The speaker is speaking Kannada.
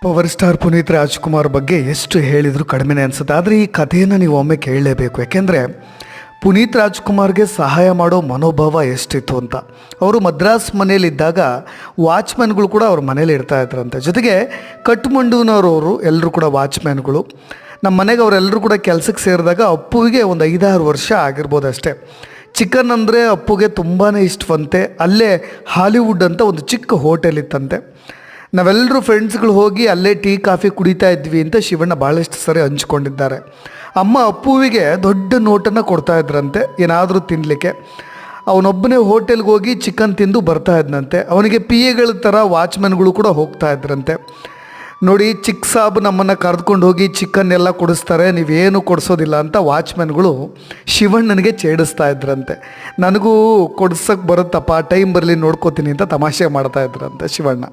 ಪವರ್ ಸ್ಟಾರ್ ಪುನೀತ್ ರಾಜ್ಕುಮಾರ್ ಬಗ್ಗೆ ಎಷ್ಟು ಹೇಳಿದರೂ ಕಡಿಮೆನೇ ಅನಿಸುತ್ತೆ. ಆದರೆ ಈ ಕಥೆಯನ್ನು ನೀವು ಒಮ್ಮೆ ಕೇಳಲೇಬೇಕು. ಯಾಕೆಂದರೆ ಪುನೀತ್ ರಾಜ್ಕುಮಾರ್ಗೆ ಸಹಾಯ ಮಾಡೋ ಮನೋಭಾವ ಎಷ್ಟಿತ್ತು ಅಂತ. ಅವರು ಮದ್ರಾಸ್ ಮನೇಲಿದ್ದಾಗ ವಾಚ್ಮ್ಯಾನ್ಗಳು ಕೂಡ ಅವ್ರ ಮನೇಲಿ ಇರ್ತಾ ಇದ್ರಂತೆ. ಜೊತೆಗೆ ಕಟ್ಮಂಡುನವರವರು ಎಲ್ಲರೂ ಕೂಡ ವಾಚ್ಮ್ಯಾನ್ಗಳು. ನಮ್ಮ ಮನೆಗೆ ಅವರೆಲ್ಲರೂ ಕೂಡ ಕೆಲಸಕ್ಕೆ ಸೇರಿದಾಗ ಅಪ್ಪುವಿಗೆ ಒಂದು 5-6 ವರ್ಷ ಆಗಿರ್ಬೋದು ಅಷ್ಟೇ. ಚಿಕನ್ ಅಂದರೆ ಅಪ್ಪುಗೆ ತುಂಬಾ ಇಷ್ಟವಂತೆ. ಅಲ್ಲೇ ಹಾಲಿವುಡ್ ಅಂತ ಒಂದು ಚಿಕ್ಕ ಹೋಟೆಲ್ ಇತ್ತಂತೆ. ನಾವೆಲ್ಲರೂ ಫ್ರೆಂಡ್ಸ್ಗಳು ಹೋಗಿ ಅಲ್ಲೇ ಟೀ ಕಾಫಿ ಕುಡಿತಾ ಇದ್ವಿ ಅಂತ ಶಿವಣ್ಣ ಭಾಳಷ್ಟು ಸರಿ ಹಂಚ್ಕೊಂಡಿದ್ದಾರೆ. ಅಮ್ಮ ಅಪ್ಪುವಿಗೆ ದೊಡ್ಡ ನೋಟನ್ನು ಕೊಡ್ತಾ ಇದ್ರಂತೆ ಏನಾದರೂ ತಿನ್ನಲಿಕ್ಕೆ. ಅವನೊಬ್ಬನೇ ಹೋಟೆಲ್ಗೆ ಹೋಗಿ ಚಿಕನ್ ತಿಂದು ಬರ್ತಾ ಇದ್ದಂತೆ. ಅವನಿಗೆ ಪಿ ಎಗಳ ಥರ ವಾಚ್ಮ್ಯಾನ್ಗಳು ಕೂಡ ಹೋಗ್ತಾ ಇದ್ರಂತೆ. ನೋಡಿ, ಚಿಕ್ಕ ಸಾಬ್ ನಮ್ಮನ್ನು ಕರೆದುಕೊಂಡು ಹೋಗಿ ಚಿಕನ್ ಎಲ್ಲ ಕೊಡಿಸ್ತಾರೆ, ನೀವೇನು ಕೊಡಿಸೋದಿಲ್ಲ ಅಂತ ವಾಚ್ಮ್ಯಾನ್ಗಳು ಶಿವಣ್ಣನಿಗೆ ಛೇಡಿಸ್ತಾ ಇದ್ರಂತೆ. ನನಗೂ ಕೊಡ್ಸೋಕ್ಕೆ ಬರುತ್ತಪ್ಪ, ಟೈಮ್ ಬರಲಿ ನೋಡ್ಕೋತೀನಿ ಅಂತ ತಮಾಷೆ ಮಾಡ್ತಾ ಇದ್ರಂತೆ ಶಿವಣ್ಣ.